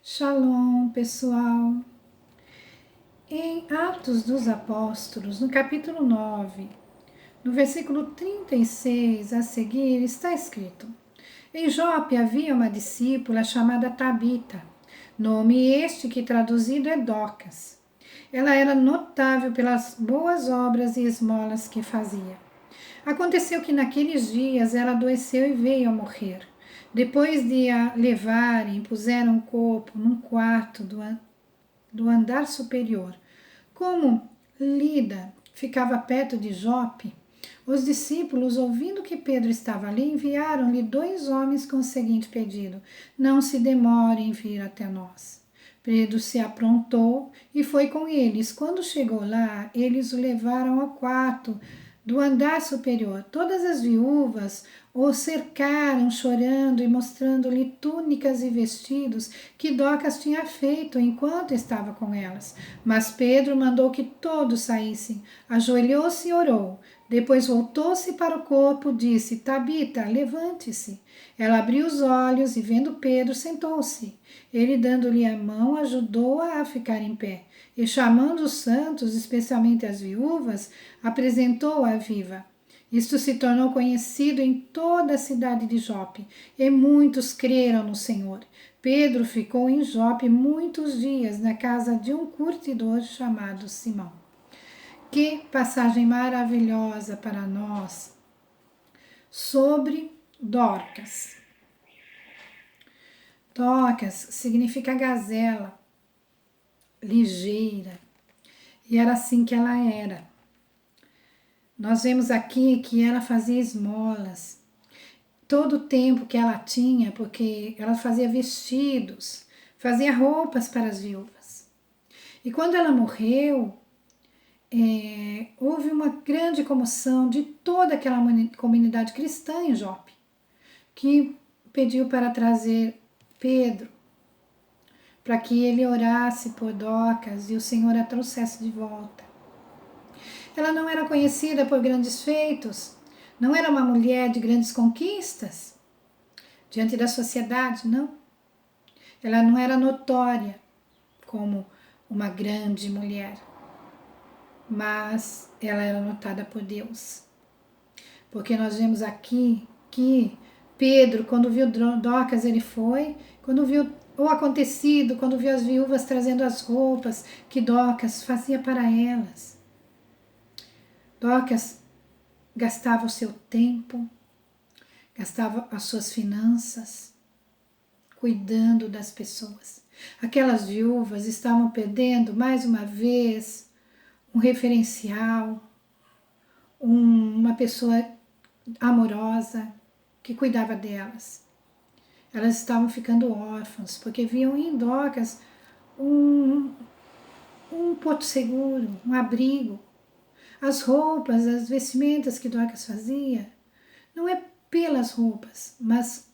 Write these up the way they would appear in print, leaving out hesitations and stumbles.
Shalom, pessoal. Em Atos dos Apóstolos, no capítulo 9, no versículo 36 a seguir, está escrito: Em Jope havia uma discípula chamada Tabita, nome este que traduzido é Docas. Ela era notável pelas boas obras e esmolas que fazia. Aconteceu que naqueles dias ela adoeceu e veio a morrer. Depois de a levarem, puseram o corpo num quarto do andar superior. Como Lida ficava perto de Jope, os discípulos, ouvindo que Pedro estava ali, enviaram-lhe 2 homens com o seguinte pedido: Não se demore em vir até nós. Pedro se aprontou e foi com eles. Quando chegou lá, eles o levaram ao quarto do andar superior. Todas as viúvas o cercaram, chorando e mostrando-lhe túnicas e vestidos que Docas tinha feito enquanto estava com elas. Mas Pedro mandou que todos saíssem. Ajoelhou-se e orou. Depois voltou-se para o corpo, disse: Tabita, levante-se. Ela abriu os olhos e, vendo Pedro, sentou-se. Ele, dando-lhe a mão, ajudou-a a ficar em pé. E, chamando os santos, especialmente as viúvas, apresentou-a viva. Isto se tornou conhecido em toda a cidade de Jope, e muitos creram no Senhor. Pedro ficou em Jope muitos dias, na casa de um curtidor chamado Simão. Que passagem maravilhosa para nós sobre Dorcas. Dorcas significa gazela, ligeira, e era assim que ela era. Nós vemos aqui que ela fazia esmolas, todo o tempo que ela tinha, porque ela fazia vestidos, fazia roupas para as viúvas. E quando ela morreu, houve uma grande comoção de toda aquela comunidade cristã em Jope, que pediu para trazer Pedro, para que ele orasse por Dorcas e o Senhor a trouxesse de volta. Ela não era conhecida por grandes feitos, não era uma mulher de grandes conquistas diante da sociedade, não. Ela não era notória como uma grande mulher, mas ela era notada por Deus. Porque nós vemos aqui que Pedro, quando viu Dorcas, ele foi, quando viu o acontecido, quando viu as viúvas trazendo as roupas que Dorcas fazia para elas. Dorcas gastava o seu tempo, gastava as suas finanças, cuidando das pessoas. Aquelas viúvas estavam perdendo, mais uma vez, um referencial, uma pessoa amorosa que cuidava delas. Elas estavam ficando órfãs, porque viam em Dorcas um porto seguro, um abrigo. As roupas, as vestimentas que Dorcas fazia, não é pelas roupas, mas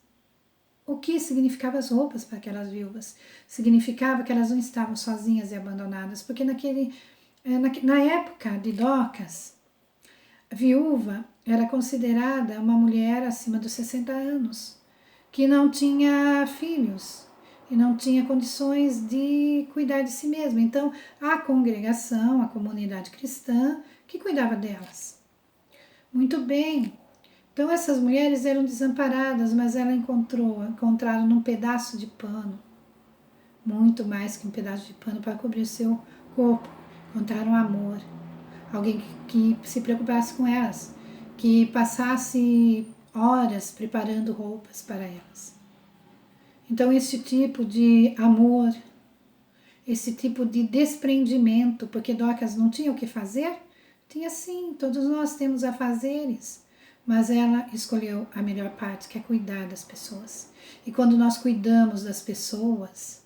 o que significava as roupas para aquelas viúvas? Significava que elas não estavam sozinhas e abandonadas, porque na época de Dorcas, a viúva era considerada uma mulher acima dos 60 anos, que não tinha filhos e não tinha condições de cuidar de si mesma. Então, a congregação, a comunidade cristã, que cuidava delas. Muito bem. Então essas mulheres eram desamparadas, mas ela encontraram num pedaço de pano, muito mais que um pedaço de pano para cobrir o seu corpo. Encontraram amor, alguém que se preocupasse com elas, que passasse horas preparando roupas para elas. Então esse tipo de amor, esse tipo de desprendimento, porque Dorcas não tinha o que fazer, tinha sim, todos nós temos afazeres, mas ela escolheu a melhor parte, que é cuidar das pessoas. E quando nós cuidamos das pessoas,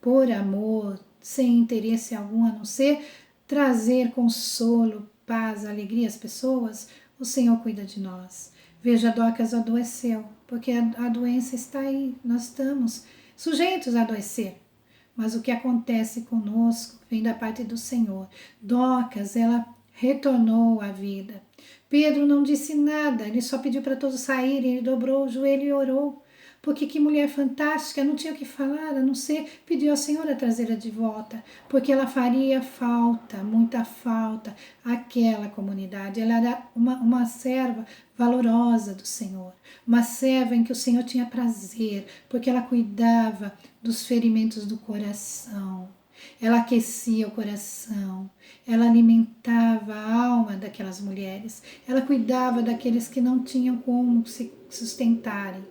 por amor, sem interesse algum, a não ser trazer consolo, paz, alegria às pessoas, o Senhor cuida de nós. Veja, Dorcas adoeceu, porque a doença está aí, nós estamos sujeitos a adoecer. Mas o que acontece conosco vem da parte do Senhor. Dorcas, ela retornou à vida. Pedro não disse nada, ele só pediu para todos saírem, ele dobrou o joelho e orou. porque que mulher fantástica, não tinha o que falar, a não ser pediu ao Senhor a trazê-la de volta, porque ela faria falta, muita falta, àquela comunidade. Ela era uma serva valorosa do Senhor, uma serva em que o Senhor tinha prazer, porque ela cuidava dos ferimentos do coração. Ela aquecia o coração, ela alimentava a alma daquelas mulheres, ela cuidava daqueles que não tinham como se sustentarem.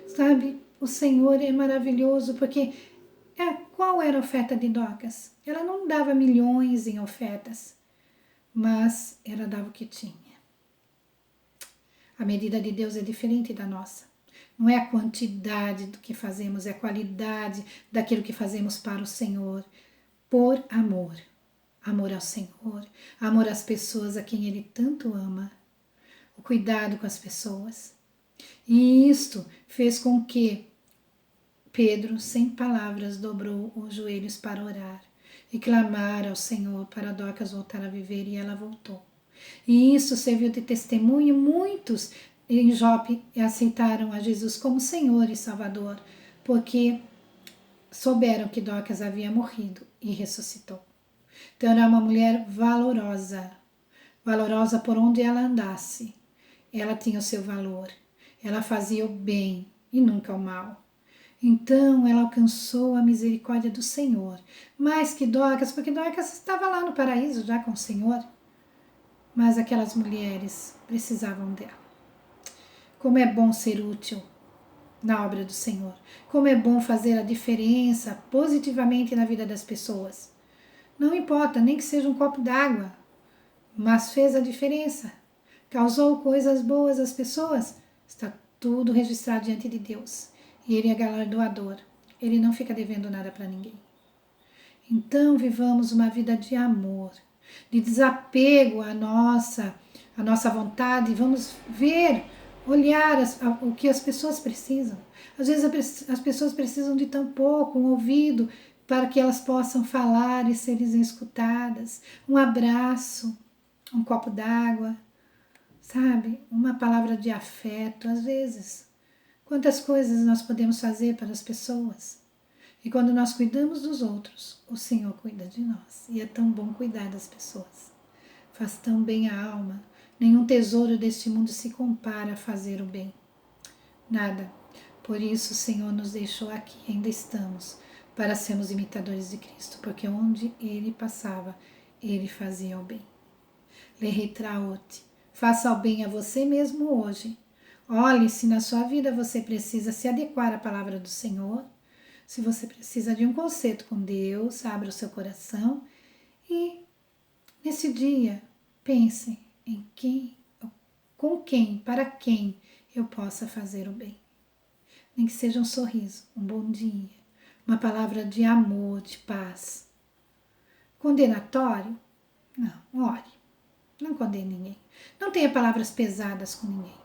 Sabe, o Senhor é maravilhoso porque qual era a oferta de Dorcas? Ela não dava milhões em ofertas, mas ela dava o que tinha. A medida de Deus é diferente da nossa. Não é a quantidade do que fazemos, é a qualidade daquilo que fazemos para o Senhor. Por amor. Amor ao Senhor, amor às pessoas a quem Ele tanto ama. O cuidado com as pessoas. E isto fez com que Pedro, sem palavras, dobrou os joelhos para orar e clamar ao Senhor para Dorcas voltar a viver, e ela voltou. E isso serviu de testemunho. Muitos em Jope aceitaram a Jesus como Senhor e Salvador, porque souberam que Dorcas havia morrido e ressuscitou. Então era uma mulher valorosa, valorosa por onde ela andasse. Ela tinha o seu valor, ela fazia o bem e nunca o mal. Então ela alcançou a misericórdia do Senhor, mais que Dorcas, porque Dorcas estava lá no paraíso já com o Senhor. Mas aquelas mulheres precisavam dela. Como é bom ser útil na obra do Senhor. Como é bom fazer a diferença positivamente na vida das pessoas. Não importa, nem que seja um copo d'água, mas fez a diferença. Causou coisas boas às pessoas. Está tudo registrado diante de Deus. E Ele é galardoador. Ele não fica devendo nada para ninguém. Então vivamos uma vida de amor, de desapego à nossa vontade. Vamos ver, olhar o que as pessoas precisam. Às vezes as pessoas precisam de tão pouco, um ouvido para que elas possam falar e serem escutadas, um abraço, um copo d'água, sabe? Uma palavra de afeto, às vezes. Quantas coisas nós podemos fazer para as pessoas? E quando nós cuidamos dos outros, o Senhor cuida de nós. E é tão bom cuidar das pessoas. Faz tão bem a alma. Nenhum tesouro deste mundo se compara a fazer o bem. Nada. Por isso o Senhor nos deixou aqui, ainda estamos, para sermos imitadores de Cristo, porque onde Ele passava, Ele fazia o bem. Lehitraot. Faça o bem a você mesmo hoje. Olhe se na sua vida você precisa se adequar à palavra do Senhor. Se você precisa de um concerto com Deus, abra o seu coração e nesse dia pense em para quem eu possa fazer o bem. Nem que seja um sorriso, um bom dia, uma palavra de amor, de paz. Condenatório? Não, ore. Não condene ninguém. Não tenha palavras pesadas com ninguém.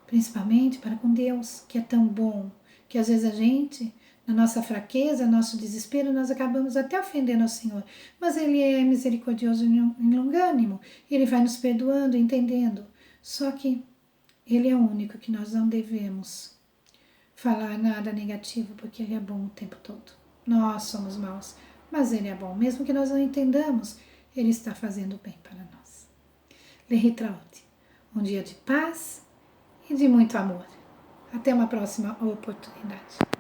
Principalmente para com Deus, que é tão bom, que às vezes a gente, na nossa fraqueza, nosso desespero, nós acabamos até ofendendo ao Senhor. Mas Ele é misericordioso e longânimo. Ele vai nos perdoando, entendendo. Só que Ele é o único que nós não devemos falar nada negativo, porque Ele é bom o tempo todo. Nós somos maus, mas Ele é bom. Mesmo que nós não entendamos, Ele está fazendo bem para nós. Lehitraot. Um dia de paz e de muito amor. Até uma próxima oportunidade.